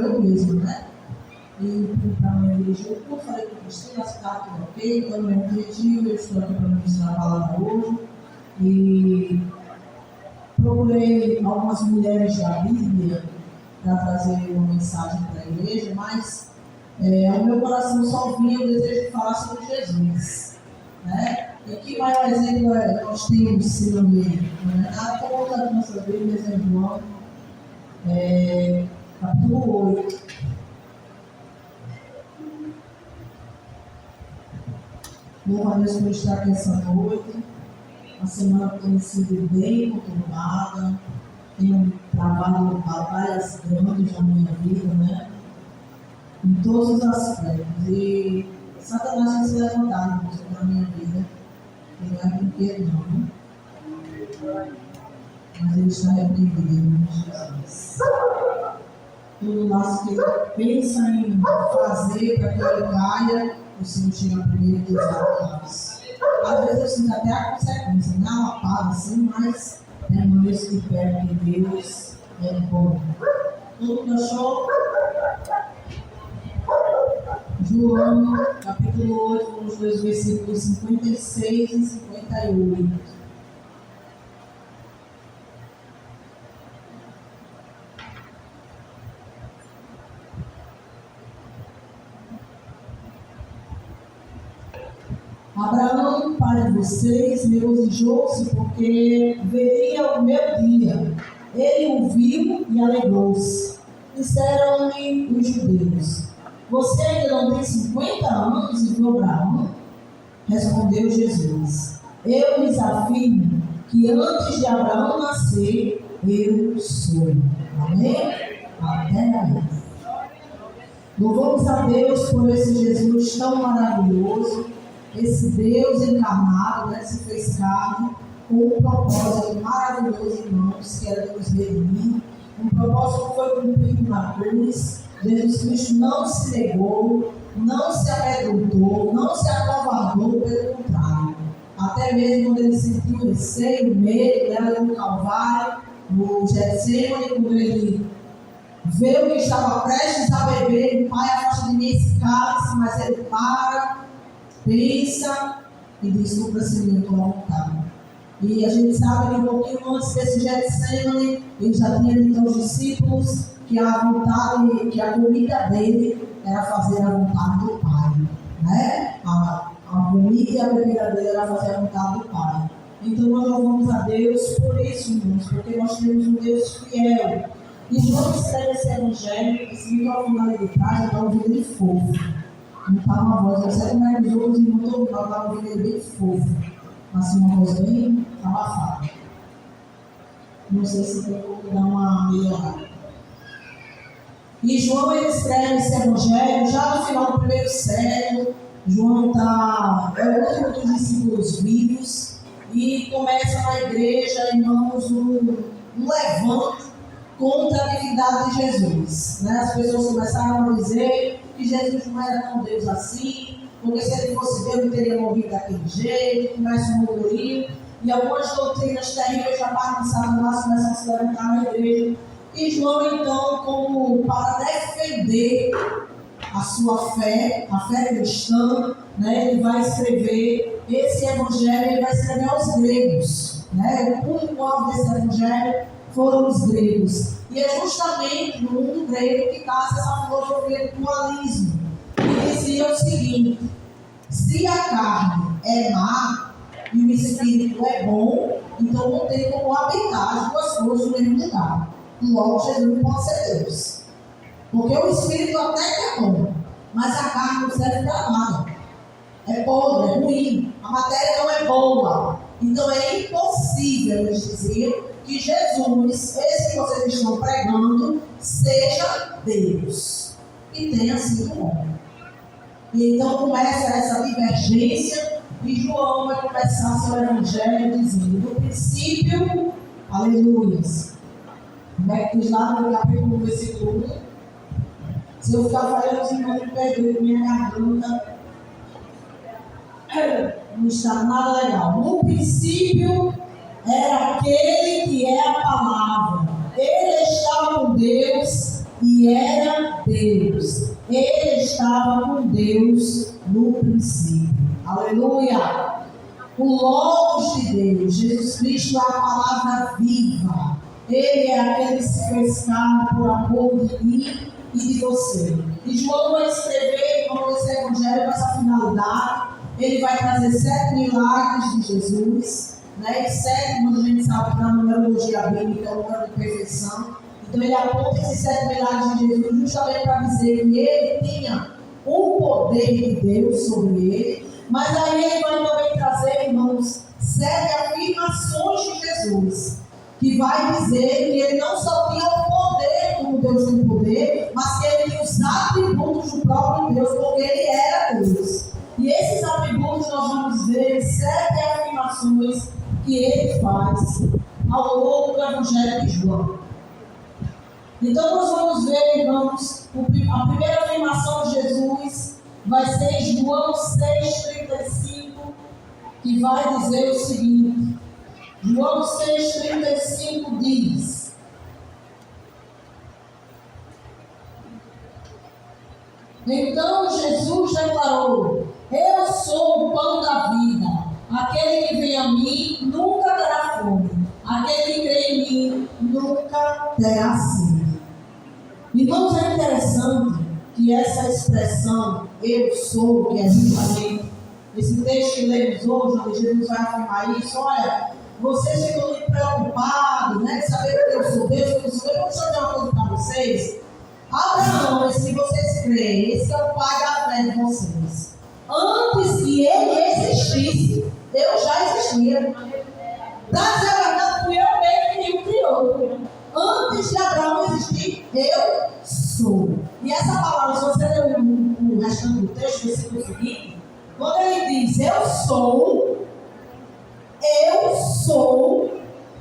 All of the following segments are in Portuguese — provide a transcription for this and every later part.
eu mesmo, né? E para me dirigir o curso, falei com a Cristina, as cartas ok, então no objetivo, eu estou aqui para ministrar a palavra hoje. E procurei algumas mulheres da Bíblia para trazer uma mensagem para a igreja, mas o meu coração só vinha o desejo de falar sobre Jesus, né? E que maior exemplo nós temos sido nele, né? A toda a nossa Bíblia é João, capítulo 8. Louvo a Deus por estar aqui essa noite. A semana tem sido bem conturbada, tenho travado batalhas grandes na minha vida, né? Em todos os aspectos. E Satanás tem se levantado na minha vida. Ele não é brinquedo, não, né? Mas ele está repreendido em Jesus. Tudo nosso que ele pensa em fazer para que ele caia, o Senhor chega primeiro e desata. Às vezes eu sinto até a consequência, não é uma paz assim, mas é uma vez que pede que Deus é bom. Tudo que eu sou. João, capítulo 8, os dois versículos 56 e 58. Abraão, pai de vocês, regozijou-se porque veria o meu dia. Ele o viu e alegrou-se. Disseram-lhe os judeus: você ainda não tem 50 anos e viu Abraão? Respondeu Jesus: eu lhes afirmo que antes de Abraão nascer, eu sou. Amém? Até aí. Louvamos a Deus por esse Jesus tão maravilhoso, esse Deus encarnado, né, se fez carne, com um propósito maravilhoso, irmãos, que era de nos redimir. Um propósito que foi cumprido na cruz. Jesus Cristo não se negou, não se amedrontou, não se acovardou, pelo contrário. Até mesmo quando ele sentiu receio, medo, era no Calvário, no Getsemane, quando ele viu que estava prestes a beber, Pai, afasta de mim esse cálice, mas ele para, pensa e diz: supra-se a tua vontade. E a gente sabe que um pouquinho antes desse Getsemane, ele já tinha dito aos discípulos que a vontade, que a comida dele era fazer a vontade do Pai, né? A comida e a bebida dele era fazer a vontade do Pai. Então nós louvamos a Deus por isso, irmãos, porque nós temos um Deus fiel. E João escreve esse evangelho, esse microfone ali de trás, está ouvindo ele fofo. Não está uma voz, eu sei como é que os outros irmãos estão ouvindo, está ouvindo ele bem fofo. Assim, uma voz bem abafada. Não sei se tem como dar uma melhorada. E João, ele escreve esse evangelho já no final do primeiro século. João é o último dos discípulos vivos e começa na igreja, irmãos, um levante contra a divindade de Jesus, né? As pessoas começaram a dizer que Jesus não era tão Deus assim, porque se ele fosse Deus, ele teria morrido daquele jeito, começa um murmurinho, e algumas doutrinas terríveis já passaram, começam a se levantar na igreja. E João, então, como para defender a sua fé, a fé cristã, né, ele vai escrever esse evangelho, ele vai escrever aos gregos, né? O público-alvo desse evangelho foram os gregos. E é justamente no mundo grego que nasce essa filosofia do dualismo, que dizia o seguinte: se a carne é má e o espírito é bom, então não tem como habitar as duas coisas no mesmo lugar. Logo, Jesus não pode ser Deus. Porque o espírito até que é bom, mas a carne não serve para nada. É podre, é ruim. A matéria não é boa. Então é impossível, eles diziam, que Jesus, esse que vocês estão pregando, seja Deus. E tenha sido homem. E então começa essa divergência e João vai começar seu evangelho dizendo: no princípio, aleluia. Como é que diz lá no capítulo versículo 1? Se eu ficar falando, os irmãos me perdoem, minha garganta não está nada legal. No princípio era aquele que é a palavra. Ele estava com Deus e era Deus. Ele estava com Deus no princípio. Aleluia! O Logos de Deus, Jesus Cristo é a palavra viva. Ele é aquele que se fez carne por amor de mim e de você. E João vai escrever esse evangelho com essa finalidade. Ele vai trazer 7 milagres de Jesus, né? E 7, quando a gente sabe que na numerologia bíblica é o número de perfeição. Então ele aponta esses 7 milagres de Jesus justamente para dizer que ele tinha o poder de Deus sobre ele. Mas aí ele vai também trazer, irmãos, 7 afirmações de Jesus, que vai dizer que ele não só tinha o poder como Deus tem poder, mas que ele tinha os atributos do próprio Deus, porque ele era Deus. E esses atributos nós vamos ver 7 afirmações que ele faz ao longo do Evangelho de João. Então nós vamos ver, irmãos, a primeira afirmação de Jesus vai ser em João 6,35, que vai dizer o seguinte. João 6,35 diz: Então Jesus declarou: Eu sou o pão da vida. Aquele que vem a mim nunca terá fome. Aquele que crê em mim nunca terá sede. Irmãos, é interessante que essa expressão eu sou, que é justamente esse texto que lemos hoje, onde Jesus vai afirmar isso, olha, vocês ficam muito preocupados, né, de saber que eu sou Deus, que eu sou Deus. Eu vou dizer uma coisa para vocês. Abraão, se vocês creem, esse é o pai da fé de vocês. Antes que ele existisse, eu já existia. Para dizer a verdade, fui eu mesmo que me criou. Antes de Abraão existir, eu sou. E essa palavra, se você ler o restante do texto, versículo seguinte, quando ele diz eu sou,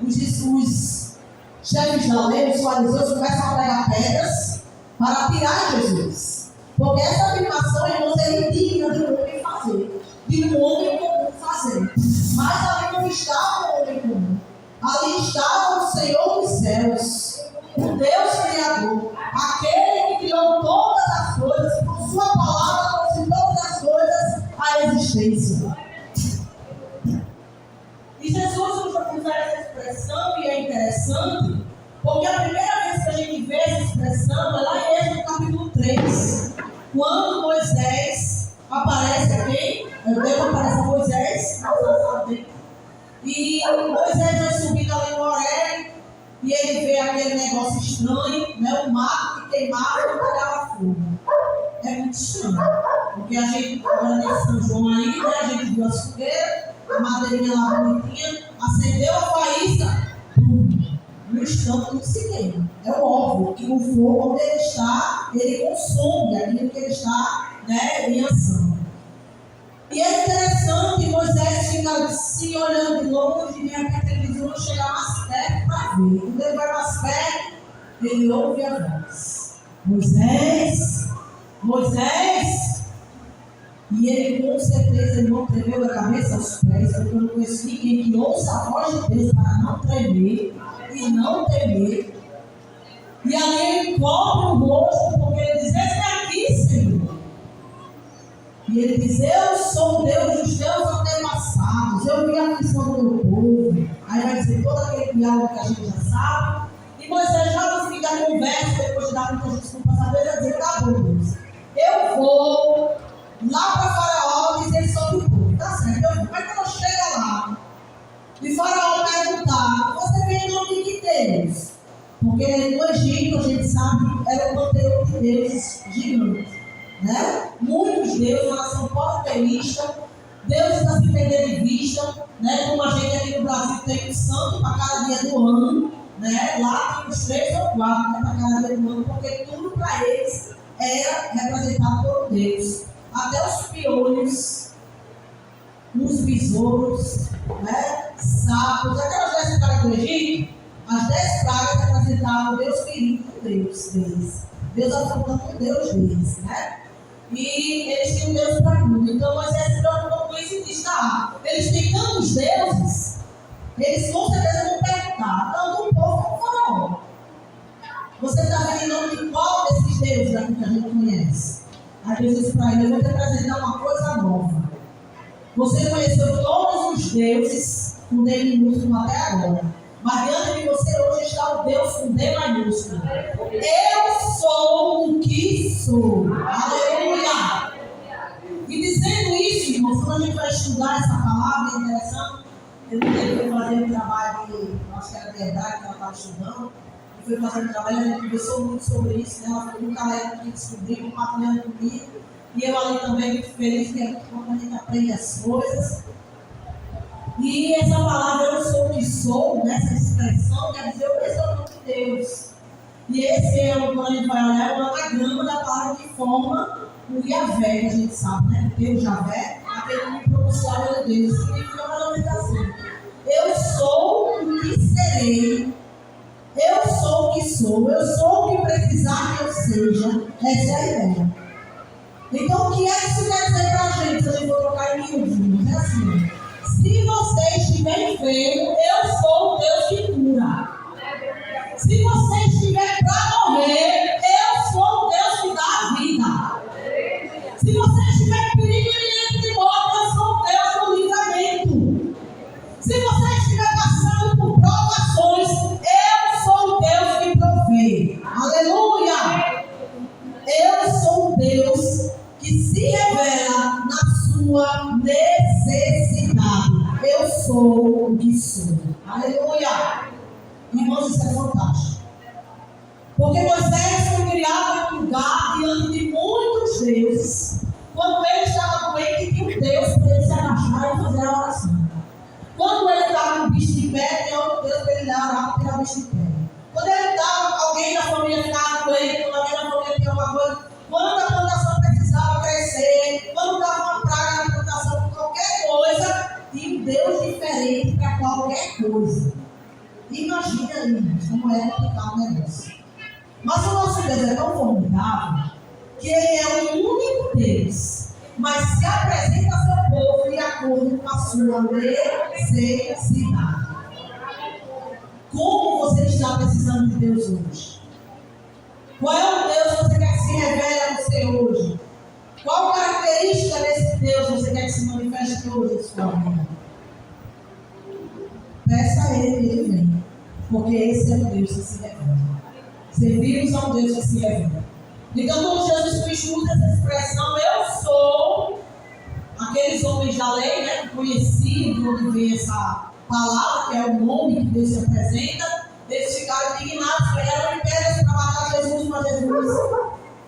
os chefes da lei, os fariseus, começam a pregar pedras para tirar Jesus. Porque essa afirmação, irmãos, é indigna de um homem fazer, de um homem comum fazer. Mas ali não estava o homem comum. Ali estava o Senhor dos céus, o Deus Criador, aquele que criou todas as coisas, e por sua palavra trouxe todas as coisas à existência. E Jesus usa essa expressão, e é interessante, porque a primeira vez que a gente vê essa expressão é lá em Êxodo capítulo 3, quando Moisés aparece aqui, Deus aparece a Moisés, e Moisés vai subindo ali no Horebe, e ele vê aquele negócio estranho, né? O mato que queimava e pegava fogo. É muito estranho, porque a gente, agora nesse São João aí, né? A gente viu as fogueiras, a madeirinha lá bonitinha, acendeu a faísca, no instante tudo se queima. É óbvio que o fogo, onde ele está, ele consome aquilo que ele está, né, em ação. E é interessante, Moisés fica assim olhando de longe, e a televisão chegar mais perto para ver. Quando ele vai mais perto, ele ouve a voz: Moisés, Moisés. E ele com certeza não tremeu da cabeça aos pés, porque eu não conheço ninguém que ouça a voz de Deus para não tremer e não temer. E ali ele cobre o rosto, porque ele diz: Eis-me aqui, Senhor. E ele diz: Eu sou o Deus dos teus antepassados, eu vi a aflição do meu povo. Aí vai dizer todo aquele diálogo que a gente já sabe. E Moisés já no fim da conversa, depois de dar muitas desculpas a Deus, vai dizer: Tá bom, Deus, eu vou lá para Faraó dizer sobre o povo. Tá certo, eu vou. Mas quando eu chego lá, e Faraó perguntar: Você vem em nome de que Deus? Porque no Egito, a gente sabe, era um panteão de deuses gigantes, né? Muitos deuses, uma nação politeísta, deuses a se perder de vista, né? Como a gente aqui no Brasil tem um santo para cada dia do ano, né? Lá tem uns 3 ou 4, né, para cada dia do ano, porque tudo para eles era representado por Deus. Até os piolhos, os besouros, né? Sapos, aquelas 10 pragas do Egito, as 10 pragas representavam Deus querido com Deus deles. Deus afrontando com Deus deles, né? E eles tinham Deus para tudo. Então Moisés se preocupou com isso e disse: Tá, eles têm tantos deuses, eles com certeza vão perguntar, tanto o povo como o Faraó. Você está vendo em nome de qual desses deuses? deuses aqui que a gente conhece. Aí Deus disse para ele: eu vou te apresentar uma coisa nova. Você conheceu todos os deuses com D minúsculo até agora. Mas diante de você hoje está o Deus com D maiúsculo. Eu sou o que sou. Aleluia! E dizendo isso, irmãos, quando a gente vai estudar essa palavra, é interessante. Eu não teve fazer um trabalho de, acho que era verdade, que ela estava estudando. E foi fazer um trabalho, a gente conversou muito sobre isso. Né? Ela foi muito alegre que descobriu, compartilhando comigo. E eu ali também muito feliz, que é muito bom a gente aprende as coisas. E essa palavra, eu sou o que sou, né? Essa expressão, quer dizer, eu sou o nome de Deus. E esse é o, quando a gente vai olhar, é o anagrama da palavra que forma o Yahvé, que a gente sabe, né? Deus Yahvé, aquele nome pronunciado de Deus, significa mais ou menos assim: eu sou o que serei, eu sou o que sou, eu sou o que precisar que eu seja. Essa é a ideia. Então, o que é que isso quer dizer para a gente, se a gente for trocar em miúdos? É assim: se você estiver enfermo, eu sou o Deus que cura. Se você estiver para morrer, eu sou o Deus que dá a vida. Se você estiver em perigo de morte, eu sou o Deus do livramento. Se você estiver passando por provações, eu sou o Deus que provê. Aleluia! Eu sou o Deus que se revela na sua necessidade. Eu sou o que sou. Aleluia! Irmãos, isso é fantástico. Porque Moisés foi criado em um lugar diante de muitos deuses. Quando ele estava doente, tinha um Deus para ele se agachar e fazer a oração. Quando ele estava com o bicho de pé, tinha outro Deus para ele orar para tirar o bicho de pé. Quando ele estava, alguém da família ficava doente, quando alguém da família tinha alguma coisa, quando a plantação precisava crescer, quando estava uma praga na plantação, qualquer coisa, tinha um Deus diferente para qualquer coisa. Imagina aí como é complicado o negócio. Mas o nosso Deus é tão formidável que ele é o único Deus, mas se apresenta a seu povo de acordo com a sua necessidade. Como você está precisando de Deus hoje? Qual é o Deus que você quer que se revele a você hoje? Qual característica desse Deus você quer que se manifeste hoje em sua vida? Peça a ele, ele vem. Porque esse é o Deus que se revela. Servimos a um Deus que se revela. Então, quando Jesus Cristo usa essa expressão, eu sou, aqueles homens da lei, né, que conheciam de onde vem essa palavra, que é o nome que Deus se apresenta, eles ficaram indignados, pegaram em pedras para matar Jesus, mas Jesus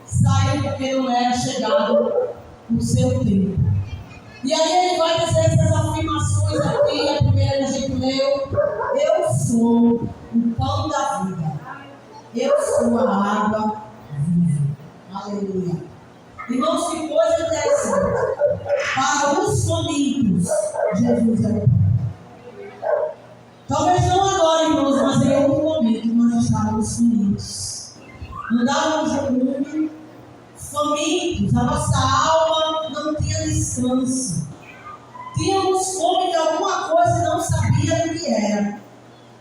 saiu porque não era chegado no seu tempo. E aí ele vai dizer essas afirmações aqui, a primeira que a gente leu: eu sou o pão da vida, eu sou a água viva. Aleluia. Irmãos, que coisa interessante. Para os famintos, Jesus é o pão. Talvez não agora, irmãos, mas em outro momento nós estávamos famintos. Andávamos no mundo famintos, a nossa alma não tinha descanso. Tínhamos fome de alguma coisa e não sabia o que era.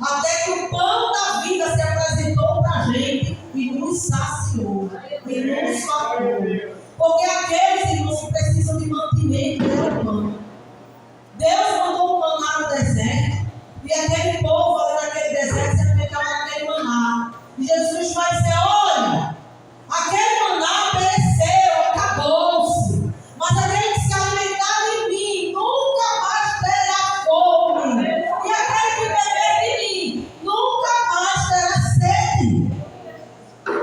Até que o pão da vida se apresentou para a gente e nos saciou, e nos fartou. Porque aqueles irmãos que precisam de mantimento é o pão. Deus mandou um maná no deserto, e aquele povo ali naquele deserto se alimentava daquele maná. E Jesus vai dizer: olha, aquele maná pereceu, acabou-se. Mas aquele que se alimentar de mim nunca mais terá fome. E aquele que beber de mim nunca mais terá sede.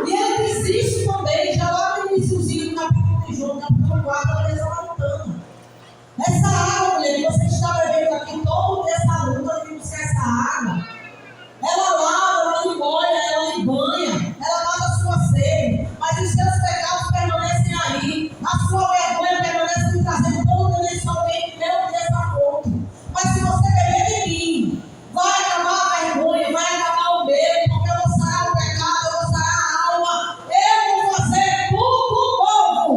E ele diz isso também, já lá no iníciozinho do capítulo de João, capítulo 4, da Teresa Montana. Essa água, mulher, que você está bebendo aqui todo dia, essa luta de buscar essa água, ela lava, ela lhe molha, ela lhe banha, ela mata a sua sede, mas os seus pecados permanecem aí, a sua vergonha permanece lhe trazendo todo dia nesse ambiente, meu Deus, essa fonte. Mas se você beber de mim, vai acabar a vergonha, vai acabar o medo, porque eu vou sarar o pecado, eu vou sarar a alma, eu vou fazer tudo novo.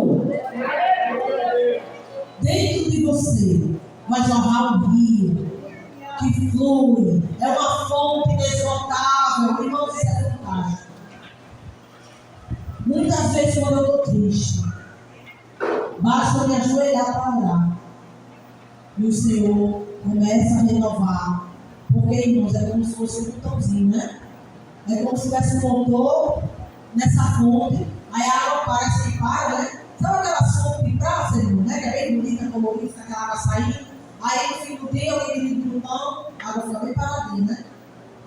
Dentro de você vai jorrar um rio que flui, é uma fonte inesgotável. Irmãos, isso é fantástico. Muitas vezes vezes, quando eu estou triste, basta me ajoelhar para orar. E o Senhor começa a renovar. Porque, irmãos, é como se fosse um botãozinho, né? É como se tivesse um motor nessa fonte. Aí a água parece que para, né? Sabe aquela sopa de praça, irmão, né? Que é bem bonita, colorida, aquela água saindo. Aí no fim do dia, alguém liga no botão, a água fica bem paradinha, né?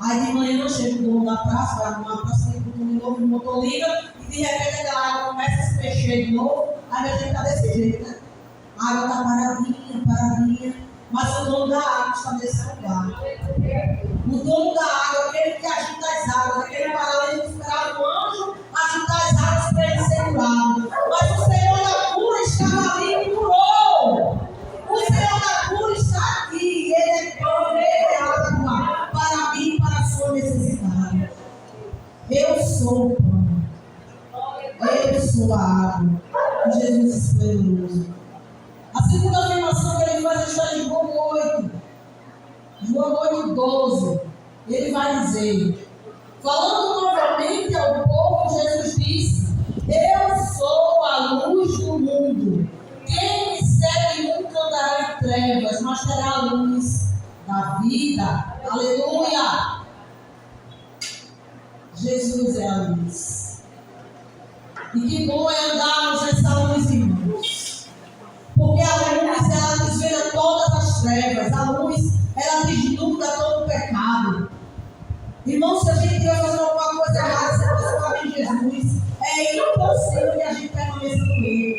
Aí de manhã não chega o dono da praça, vai arrumar a praça, liga o botão de novo, o motor liga, e de repente aquela água começa a se mexer de novo. Aí a gente está desse jeito, né? A água está paradinha, mas o dono da água está nesse lugar. O dono da água, aquele que agita as águas, aquele paralelo de esperar o anjo agitar as águas para ele ser curado. Mas o Senhor da cura estava ali e curou. O Senhor da cura está aqui. Ele é pão, ele é água para mim e para a sua necessidade. Eu sou o pão. Eu sou a água. Jesus esplendoroso. A segunda afirmação que ele faz está em João 8. João 8:12. Ele vai dizer, falando novamente ao povo, Jesus disse: eu sou a luz do mundo. Quem me segue nunca andará em trevas, mas terá a luz da vida. Aleluia! Jesus é a luz. E que bom é andarmos nessa luz, irmãos. Porque a luz, ela desvenda todas as trevas. A luz, ela desnuda todo o pecado. Irmão, se a gente estiver fazendo alguma coisa errada, se você falar em Jesus, é impossível que a gente permaneça com ele.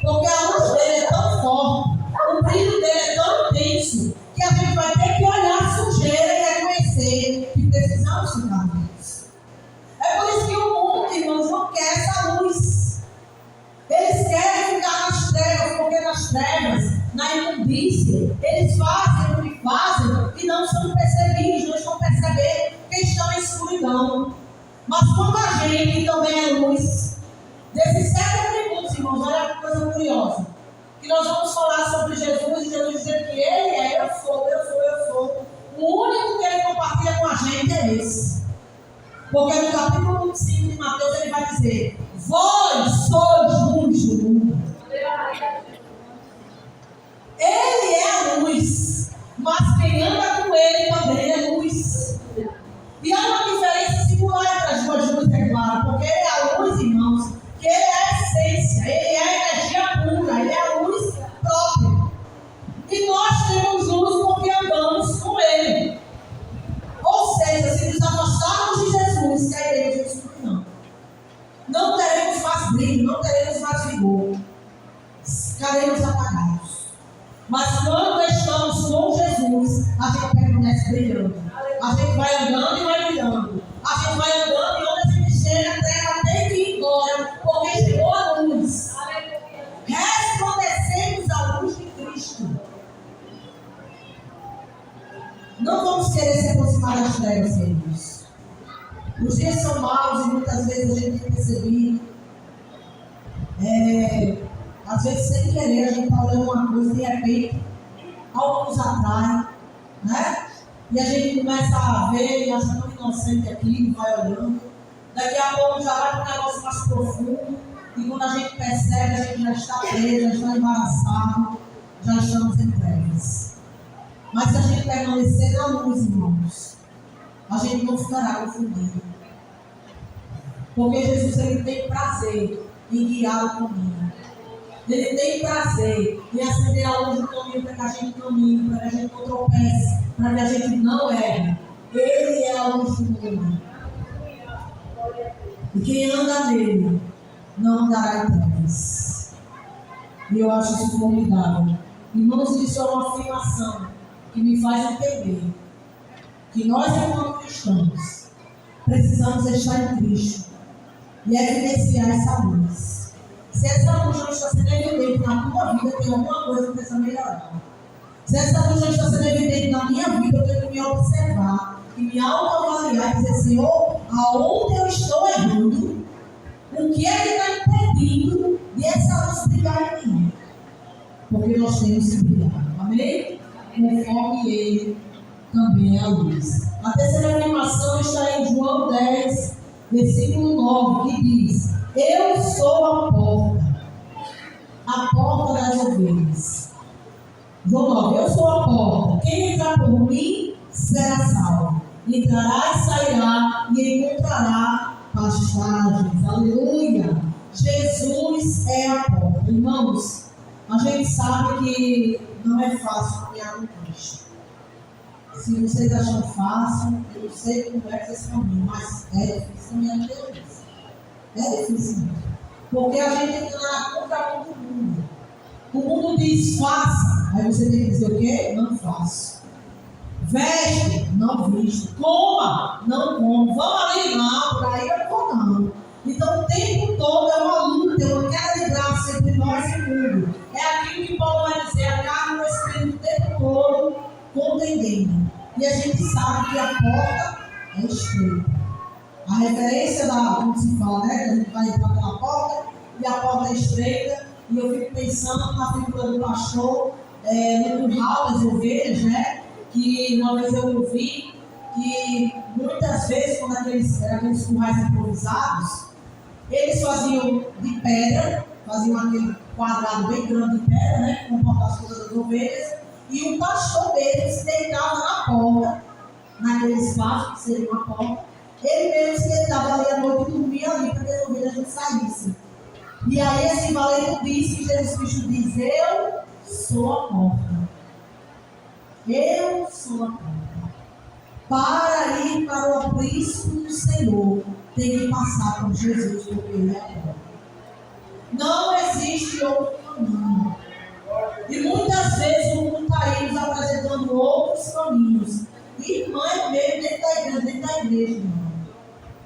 Porque a luz dele é tão forte, o brilho dele é tão intenso, que a gente vai ter que olhar a sujeira e reconhecer que precisamos ficar nisso. É por isso que o mundo, irmãos, não quer essa luz. Eles querem ficar nas trevas, porque nas trevas, na imundícia, eles fazem o que fazem e não são percebidos, não estão percebendo que estão em escuridão. Mas quando a gente também é luz, desses 7 atributos, irmãos, olha que coisa curiosa, que nós vamos falar sobre Jesus, e Jesus dizer que ele é, eu sou. O único que ele compartilha com a gente é esse. Porque no capítulo 25 de Mateus ele vai dizer: vós sois luz do mundo. Ele é a luz, mas quem anda com ele também é luz. E há uma diferença singular entre as duas luzes, é claro, porque ele é a luz, irmãos, que ele é a essência, ele é a energia pura, ele é a luz própria. E nós temos luz porque andamos com ele. Ou seja, se nos afastarmos de Jesus, cairemos em escuridão. Não teremos mais brilho, não teremos mais vigor. Ficaremos apagados. Mas quando estamos com Jesus, a gente permanece brilhando. A gente vai andando e vai brilhando. A gente vai andando e onde a gente chega, a terra tem que ir embora, porque chegou a luz. Resplandecemos a luz de Cristo. Não vamos querer se aproximar das trevas, queridos. Os dias são maus e muitas vezes a gente tem percebido. Às vezes, sem querer, a gente está olhando uma coisa e de repente algo nos atrai, né? E a gente começa a ver e acha tão inocente aquilo, vai olhando. Daqui a pouco já vai para um negócio mais profundo. E quando a gente percebe, a gente já está preso, já está embaraçado, já estamos em trevas. Mas se a gente permanecer na luz, irmãos, a gente não ficará confundido. Porque Jesus, ele tem prazer em guiar o caminho. Ele tem prazer em acender a luz do caminho para que a gente caminhe, para que a gente não tropece, para que a gente não erre. Ele é a luz do mundo. E quem anda nele não andará em trevas. E eu acho isso formidável. Irmãos, isso é uma afirmação que me faz entender que nós, enquanto cristãos, precisamos estar em Cristo e evidenciar essa luz. Se essa luz não está sendo evidente na tua vida, tem alguma coisa que precisa melhorar. Se essa luz não está sendo evidente na minha vida, eu tenho que me observar e me autoavaliar e dizer: Senhor, aonde eu estou errando? O que é que está impedindo de essa luz brilhar em mim? Porque nós temos que brilhar. Amém? Conforme ele também é a luz. A terceira afirmação está em João 10, versículo 9, que diz: Eu sou a porta das ovelhas. João 9, eu sou a porta. Quem entrar por mim será salvo. Entrará e sairá e encontrará pastagens. Aleluia! Jesus é a porta. Irmãos, a gente sabe que não é fácil caminhar com Cristo. Se vocês acham fácil, eu não sei como é que vocês caminham, mas é difícil caminhar com Jesus. É difícil. Porque a gente entra na contramão do mundo. O mundo diz faça, aí você tem que dizer o quê? Não faço. Veste, não visto. Coma, não como. Vamos ali, não, por aí eu não vou, não. Então o tempo todo é uma luta, é uma queda de braço entre nós e o mundo. É aquilo que Paulo vai dizer, a carne e o espírito o tempo todo contendendo. E a gente sabe que a porta é estreita. A referência da, como se fala, né? Que a gente vai entrar pela porta e a porta é estreita. E eu fico pensando na figura do pastor, no curral das ovelhas, né? Que uma vez eu ouvi que muitas vezes, quando aqueles currais improvisados, eles faziam de pedra, faziam aquele quadrado bem grande de pedra, né? Com as coisas das ovelhas, e o pastor deles se deitava na porta, naquele espaço que seria uma porta, ele mesmo se deitava ali à noite e dormia ali para que as ovelhas não saíssem. E aí esse valente disse que Jesus Cristo diz: eu sou a porta. Eu sou a porta. Para ir para o aprisco do Senhor, tem que passar por Jesus, porque Ele é a porta. Não existe outro caminho. E muitas vezes o mundo está aí nos apresentando outros caminhos. E mãe mesmo dentro da igreja, irmão.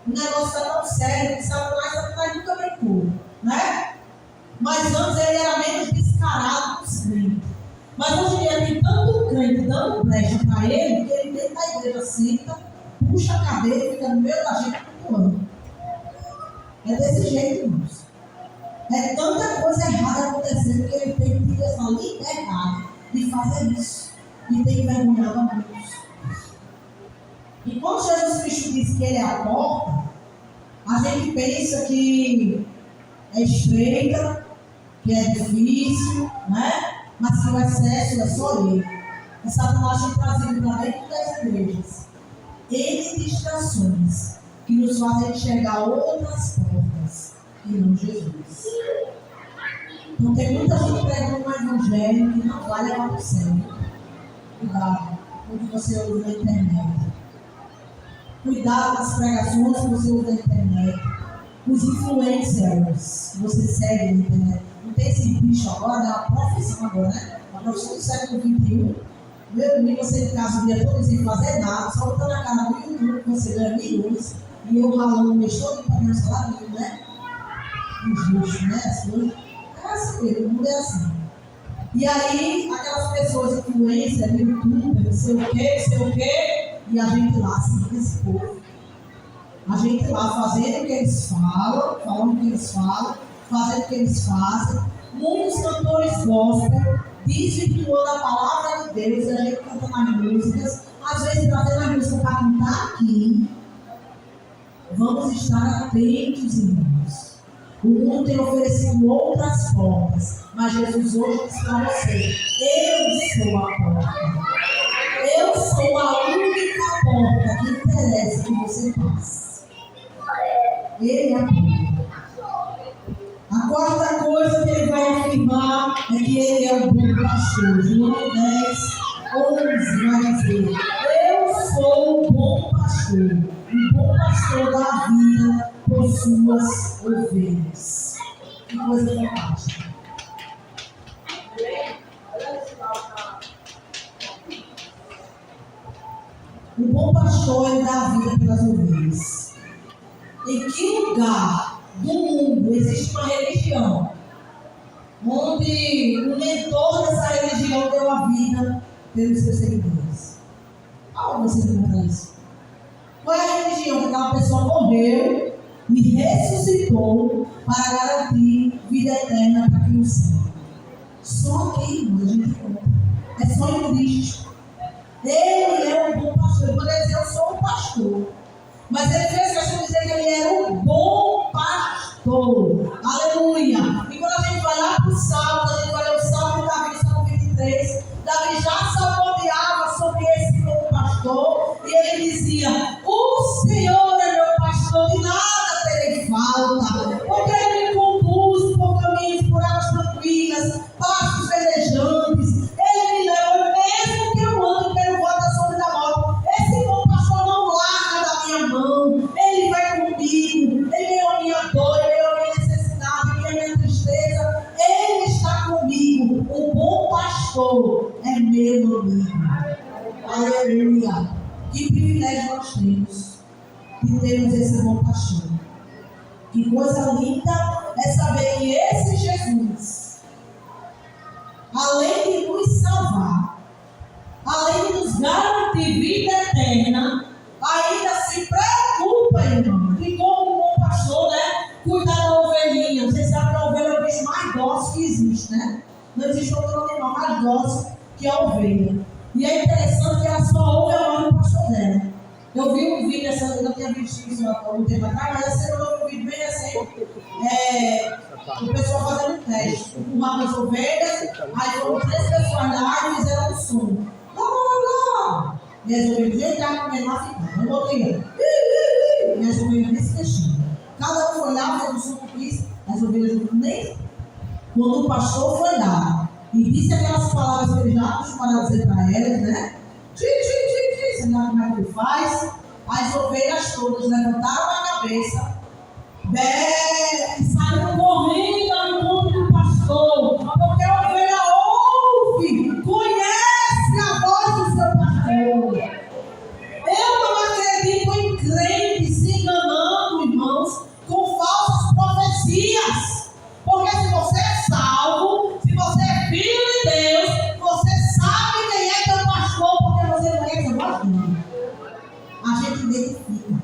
O negócio está tão sério que Satanás nunca brincou, né? Mas antes ele era menos descarado que os crentes. Mas hoje em dia tem tanto crente dando brecha para ele, que ele dentro da igreja senta, puxa a cadeira e fica no meio da gente cultuando. É desse jeito, irmãos. É tanta coisa errada acontecendo que ele tem que ter essa liberdade de fazer isso. E tem que vergonhar a muitos. E quando Jesus Cristo diz que Ele é a porta, a gente pensa que é estreita, que é difícil, né? Mas que o excesso é só Ele. E Satanás tem trazido para dentro das igrejas N distrações que nos fazem enxergar outras portas e não Jesus. Então tem muita gente pregando um evangelho que não vai levar para o céu. Cuidado com o que você ouve na internet. Cuidado com as pregações que você ouve na internet. Os influencers que você segue na internet. Não tem esse bicho agora, é uma profissão agora, né? A profissão do século XXI. Meu amigo, você em casa o dia todo sem fazer nada, só botando a cara no YouTube que você ganha milhões. E eu ralando o mês todo para ganhar um salário, né? Injusto, né? As coisas. É assim, o mundo é assim. E aí, aquelas pessoas influencers, YouTube, não sei o quê, e a gente lá seguindo esse povo. A gente lá fazendo o que eles falam, falando o que eles falam, fazendo o que eles fazem. Muitos cantores gospel, desvirtuando a palavra de Deus, e a gente cantando as músicas, às vezes trazendo as músicas para cantar aqui. Vamos estar atentos, irmãos. O mundo tem oferecido outras portas, mas Jesus hoje diz para você: eu sou a porta. Eu sou a única porta que interessa que você passe. Ele é a porta. A quarta coisa que ele vai afirmar é que ele é o bom pastor. João 10, 11 vai dizer: eu sou o bom pastor. O bom pastor da vida por suas ovelhas. Que coisa fantástica. O bom pastor, ele dá a vida pelas ovelhas. Em que lugar do mundo existe uma religião onde o mentor dessa religião deu a vida pelos seus seguidores? Aonde você encontra isso? Qual é a religião que aquela pessoa morreu e ressuscitou para garantir vida eterna para quem o segue? Só aqui, irmãos, a gente encontra. É só em Cristo. Ele é o bom pastor. Ele poderia dizer: eu sou o pastor. Mas ele fez questão de dizer que ele era o bom pastor. pastor. Aleluia. E quando a gente vai lá para o Salmo, a gente vai ler o Salmo de Davi, Salmo 23, Davi já saboreava sobre esse bom pastor, e ele dizia: o Senhor é meu pastor, de nada terei falta, porque ele me conduz por caminhos, por águas tranquilas, pastos verdejantes, ele me leva, mesmo que eu ande pelo vale da sombra da morte, esse bom pastor não larga da minha mão, ele vai comigo, ele é a minha dor, ele é a minha necessidade, ele é a minha tristeza, ele está comigo. O bom pastor é meu amigo. Aleluia. Que privilégio nós temos de termos esse bom pastor. Que coisa linda é saber que esse Jesus, além de nos salvar, além de nos garantir vida eterna, ainda se preocupa, irmão, de como um bom pastor, né, cuidar da ovelhinha. Você sabe que a ovelha é o bicho mais dócil que existe, né? Não existe outro animal mais dócil que a ovelha. E é interessante que ela só ouve a voz do pastor dela. Eu vi um vídeo, eu não tinha visto isso há algum tempo atrás, mas essa semana eu vi um vídeo bem assim, o pessoal fazendo um teste, empurrando as ovelhas, aí foram 3 pessoas lá e fizeram um som. Não. E as ovelhas entraram no meio lá, ficaram, não ouviram. E as ovelhas nem se queixaram. Cada um foi lá, fez um som que quis, as ovelhas nem. Quando o pastor foi lá e disse aquelas palavras que ele já acostumava a dizer para elas, né? Você não sabe como é que ele faz? As ovelhas todas levantaram a cabeça, e saíram correndo ao encontro do pastor, porque a ovelha ouve, conhece a voz do seu pastor. Eu não acredito em crentes se enganando, irmãos, com falsas profecias. Porque se você é salvo, se você é filho de Deus, você sabe quem é teu pastor, porque você não é seu pastor. A gente identifica.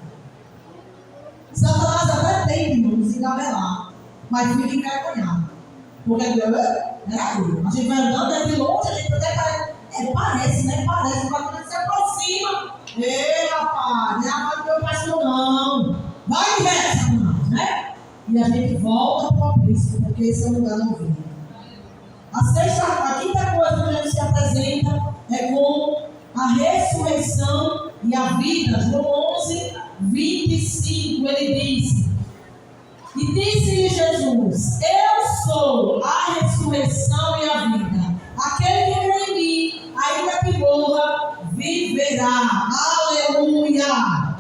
Satanás até tem, irmãos, engabelar, mas fica envergonhado. Porque era ele. A gente vai andando de longe, a gente até parece, né? Parece, mas quando se aproxima. Ei, rapaz, não é a mãe do meu pastor, não. Vai e reza, Satanás, né? E a gente volta para o aprisco, porque esse é o lugar da ovelha. A quinta coisa que a gente se apresenta é com a ressurreição e a vida. João 11, 25, ele diz: e disse-lhe Jesus: eu sou a ressurreição e a vida. Aquele que crê em mim, ainda que morra, viverá. Aleluia!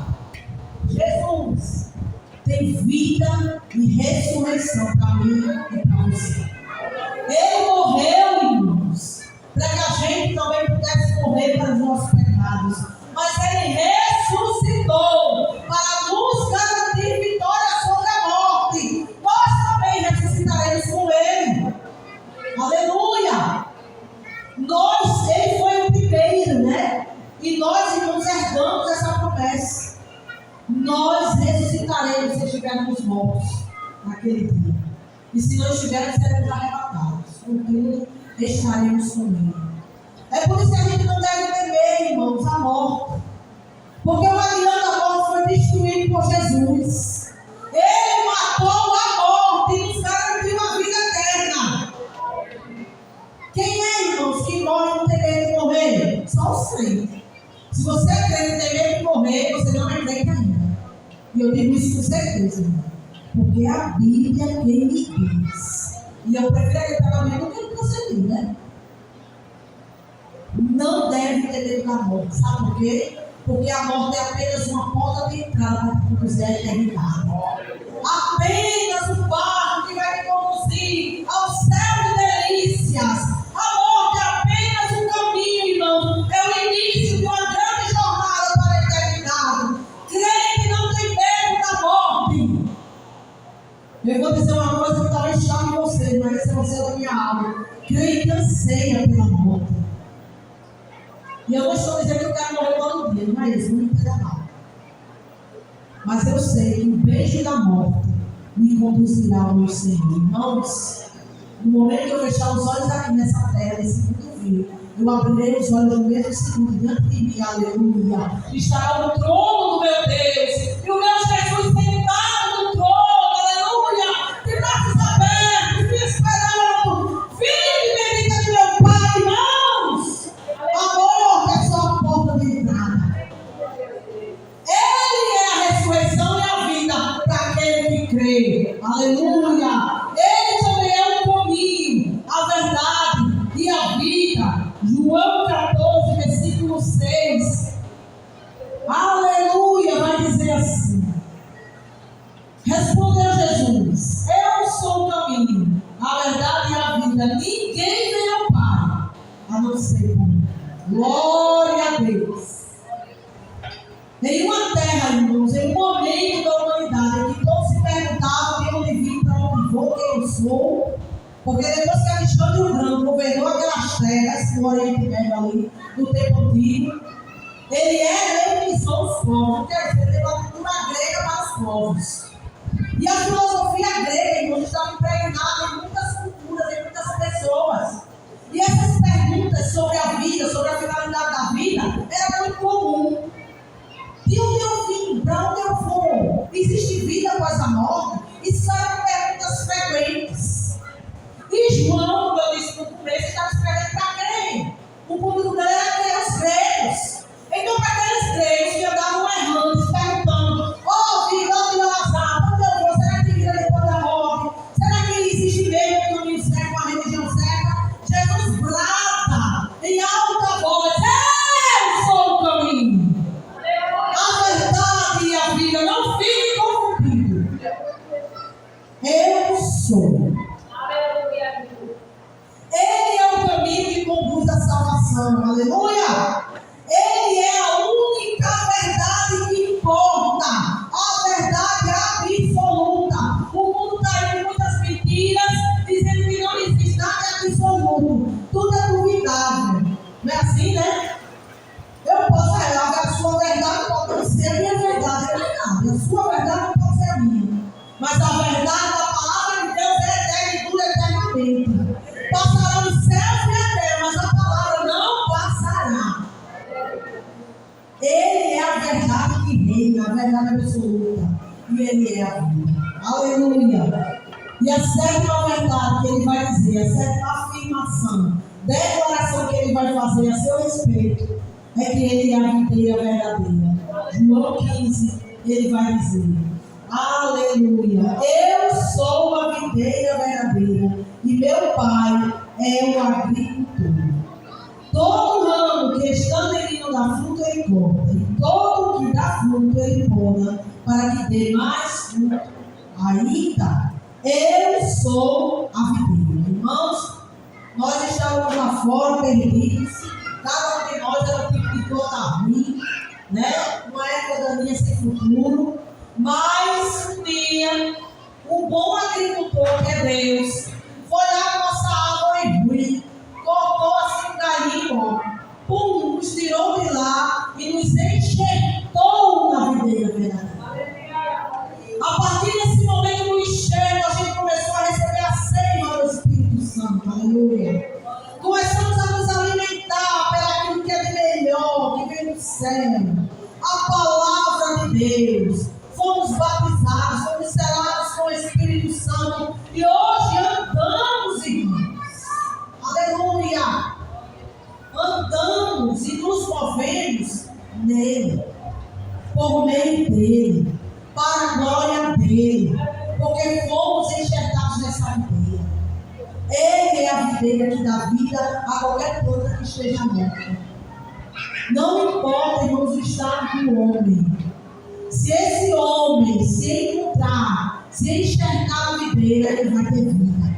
Jesus tem vida e ressurreição para mim e para você. Ele morreu, irmãos, para que a gente também pudesse morrer para os nossos pecados. Mas ele ressuscitou para nos garantir vitória sobre a morte. Nós também ressuscitaremos com ele. Aleluia! Ele foi o primeiro, né? E nós, irmãos, herdamos essa promessa. Nós ressuscitaremos se estivermos mortos naquele dia. E se não estivermos, seremos arrebatados. Contudo, estaremos com ele. É por isso que a gente não deve temer, irmãos, a morte. Porque o aguilhão da morte foi destruído por Jesus. Ele matou a morte e nos garantiu a vida eterna. Quem é, irmãos, que morre e não tem medo de morrer? Só os crentes. Se você crê que tem medo de morrer, você não é crente ainda. E eu digo isso com certeza, irmão. Porque a Bíblia quem me diz. E eu prefiro acreditar na Bíblia do que você diz, né? Não deve ter medo da morte. Sabe por quê? Porque a morte é apenas uma porta de entrada para conduzir a eternidade. Apenas o barco que vai te conduzir ao céu de delícias. A morte é apenas um caminho, irmão. É o início de uma grande jornada para a eternidade. Crente não tem medo da morte. Eu vou dizer uma coisa que talvez chame você, mas essa vai ser da minha alma. Crente anseia pela morte. E eu não estou dizendo que eu quero morrer todo dia, não é isso, não me entenda mal. Mas eu sei que o beijo da morte me conduzirá ao meu Senhor. Irmãos, no momento que eu fechar os olhos aqui nessa terra, nesse mundo vivo, eu abrirei os olhos no mesmo segundo diante de mim, aleluia. Estará no trono do meu Deus, e o meu Jesus sentado no trono, aleluia. a verdade e a vida. Ninguém vem ao Pai, a não ser por mim. Glória a Deus. Em uma terra, irmãos, em um momento da humanidade, em que todos se perguntavam de onde vim, para onde vou, quem eu sou. Porque depois que Alexandre o Grande governou aquelas terras no Oriente Médio ali, no tempo antigo, ele reunificou os povos, quer dizer, ele levou a cultura grega para os povos. E a filosofia grega, irmãos, estava impregnada em muitas culturas, em muitas pessoas. E essas perguntas sobre a vida, sobre a finalidade da vida, eram muito comuns. De onde eu vim? Para onde eu vou? Existe vida após a morte? Isso eram perguntas frequentes. E João, como eu disse no começo, estava escrevendo para quem? O público dele era quem? Os gregos. Então, para aqueles gregos que andavam errantes, perguntando: ó vida, ó vida Lázaro, onde eu vou? Será que vida depois da morte? Será que existe mesmo um caminho certo, uma religião certa? Jesus brada em alta voz: eu sou o caminho, a verdade e a vida. Não fique confundido. Eu sou. Ele é o caminho que conduz à salvação. Aleluia! Ele é a única verdade que importa. A verdade absoluta. O mundo está aí com muitas mentiras, dizendo que não existe nada absoluto. Tudo é duvidável. Não é assim, né? Eu posso errar, a sua verdade pode ser a minha verdade. Não é nada. A sua verdade pode ser a minha. Mas a verdade da palavra de Deus é eterna e dura eternamente. Passarão os céus e a terra, mas a palavra não passará. Ele é a verdade que reina, a verdade absoluta. E ele é a vida. Aleluia. E a sétima verdade que ele vai dizer, a sétima afirmação, declaração que ele vai fazer a seu respeito, é que ele é a videira verdadeira. João 15, ele vai dizer: aleluia. Eu sou a videira verdadeira e meu pai é o agricultor. Todo ramo que estando em mim não dá fruto, ele corta, e todo que dá fruto, ele poda, para que dê mais fruto ainda. Eu sou a videira. Irmãos, nós estávamos lá fora perdidos, cada um de nós era um tipo de planta ruim, né? Uma época daninha sem futuro, mas um dia o bom agricultor, que é Deus, foi lá na nossa árvore ruim, cortou assim um galinho, pum, nos tirou de lá e nos enxertou na videira verdadeira. A partir desse momento do enxerto, a gente começou a receber a seiva do Espírito Santo. Aleluia. Começamos a nos alimentar pelaquilo que é de melhor, que vem do céu. A palavra de Deus. Fomos batizados, fomos selados com o Espírito Santo. E hoje andamos, irmãos. Aleluia. Andamos e nos movemos nele. Por meio dele. Para a glória dele. Porque fomos enxertados nessa videira. Ele é a videira que dá vida a qualquer planta que esteja morta. Não importa, irmãos, o estado do homem. Se esse homem se encontrar, se enxergar a videira, ele vai ter vida.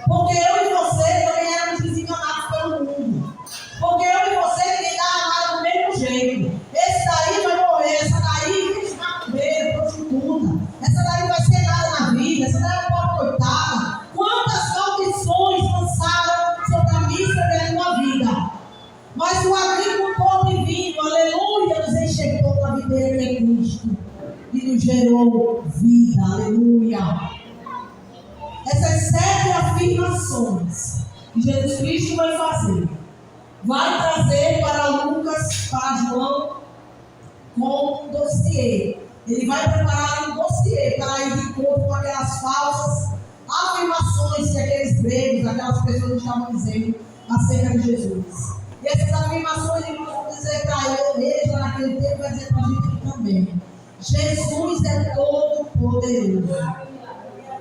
Porque eu e você também éramos desenganados pelo mundo. Porque eu e você ninguém dá nada do mesmo jeito. Esse daí vai morrer, essa daí vai macumbeira, prostituta. Essa daí vai ser nada na vida, essa daí é uma coitada. Quantas maldições lançaram sobre a mísera de uma vida. Mas o agricultor divino, aleluia, nos enxertou na videira que é Cristo e nos gerou vida, aleluia. Essas 7 afirmações que Jesus Cristo vai fazer, vai trazer para Lucas, para João, com um dossiê. Ele vai preparar um dossiê para ir de encontro com aquelas falsas afirmações que aqueles gregos, aquelas pessoas estavam dizendo acerca de Jesus. E essas afirmações eles vão dizer para a igreja naquele tempo, vai dizer para a gente aqui também. Jesus é todo poderoso.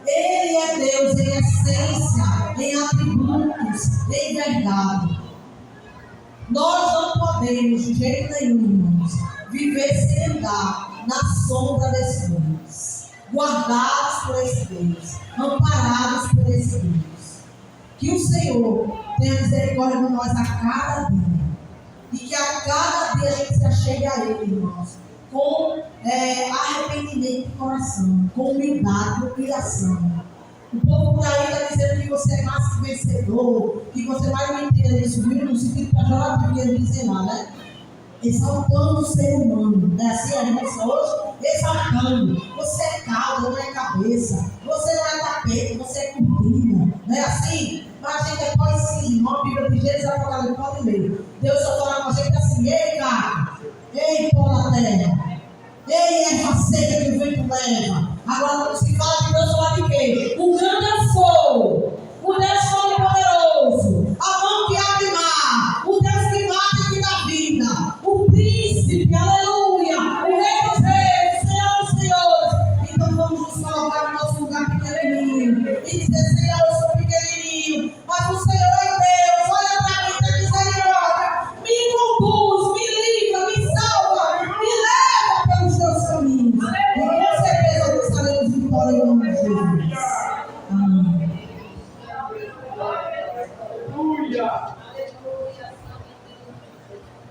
Ele é Deus em essência, em atributos, em verdade. Nós não podemos, de jeito nenhum, irmãos, viver sem andar na sombra desse mundo, guardados por esse Deus, amparados por esse Deus. Que o Senhor tenha misericórdia de nós a cada dia. E que a cada dia a gente se achegue a Ele, irmãos, com arrependimento de coração, com humildade, com humilhação. O povo por aí está dizendo que você é mais que vencedor, que você vai me entender isso, viu? No sentido para jogar a Bíblia dizer lá, né? Exaltando o ser humano. Não é assim a gente hoje? Exaltando. Você é cauda, não é cabeça. Você não é tapete, você é cortina. Não é assim? Mas a gente é pode sim, irmão. A Bíblia de Gênesis Apocalipse, pode ler. Deus só fala com a gente assim: ei, cara, ei, pó na terra, ei, erva seca que o vento leva. Agora, quando se fala de Deus, fala de quê? O grande eu sou, o Deus todo-poderoso, a mão que abre mar, o Deus que mata e que dá vida, o príncipe, aleluia, o rei dos reis, o Senhor dos senhores. Então vamos nos colocar no nosso lugar pequenininho e dizer: Senhor, eu sou pequenininho, mas o Senhor é Deus. Olha para mim, tem misericórdia, me conduz, me livra, me salva, me leva pelos teus caminhos. E com certeza nós estaremos vitória em nome de Jesus. Amém.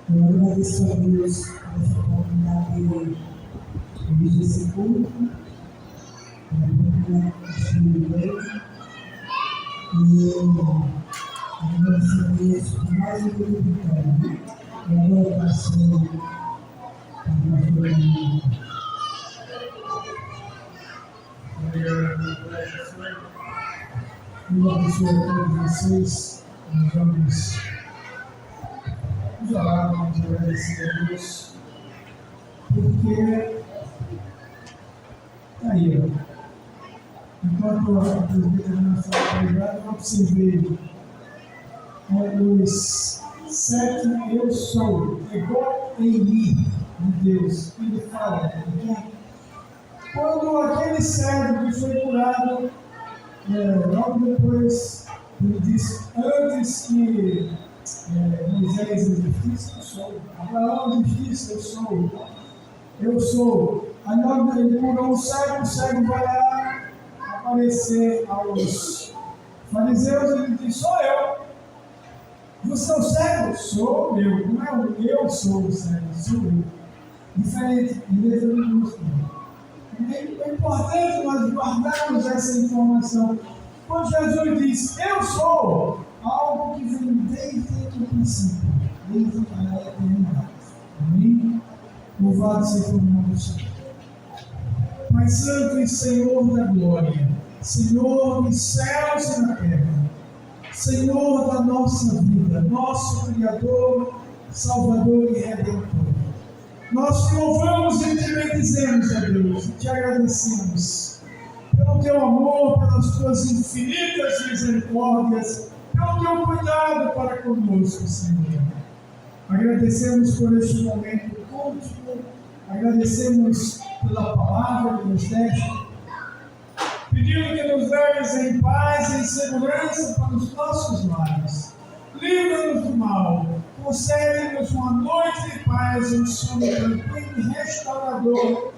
Eu agradeço a Deus por essa oportunidade de esse culto, a oportunidade de viver. E eu agradeço a Deus por mais um culto de vitória. E agora eu passo para a pastora. Eu abençoo a todos vocês. Nós vamos orar, vamos agradecer a Deus, porque está aí, ó. Enquanto a presbítera não estava ligada, eu observei os 7 eu sou, igual em mim, de Deus. Ele fala, quando aquele cego que foi curado, logo depois, ele disse: antes que Moisés existisse, eu sou. Abraão existisse, eu sou. Aí logo ele curou o cego vai lá aparecer aos fariseus e ele diz: sou eu. Você é o cego? Sou eu. Não é o eu sou o cego, sou eu. Diferente, em letra minúscula. É importante nós guardarmos essa informação. Quando Jesus diz: eu sou, algo que vem desde o princípio, desde a eternidade. Amém? Louvado seja o nome do Senhor. Pai Santo e Senhor da glória, Senhor dos céus e da terra, Senhor da nossa vida, nosso Criador, Salvador e Redentor. Nós te louvamos e te bendizemos, ó Deus, e te agradecemos pelo teu amor, pelas tuas infinitas misericórdias, pelo teu cuidado para conosco, Senhor. Agradecemos por este momento contigo, agradecemos pela palavra que nos deste, pedindo que nos leves em paz e em segurança para os nossos lares. Livra-nos do mal, concede-nos uma noite de paz, um sono tranquilo e restaurador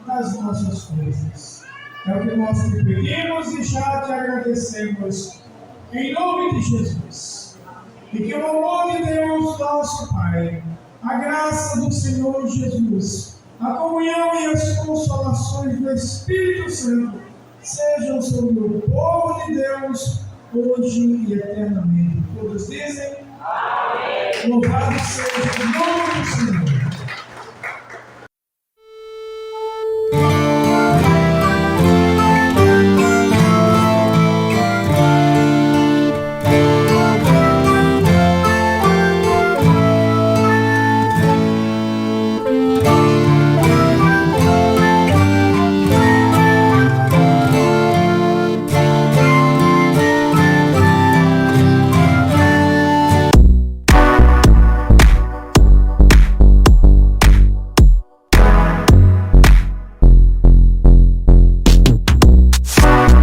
das nossas forças. É o que nós te pedimos e já te agradecemos, em nome de Jesus. E que o amor de Deus, nosso Pai, a graça do Senhor Jesus, a comunhão e as consolações do Espírito Santo sejam sobre o povo de Deus, hoje e eternamente. Todos dizem: amém. Louvado seja o nome do Senhor.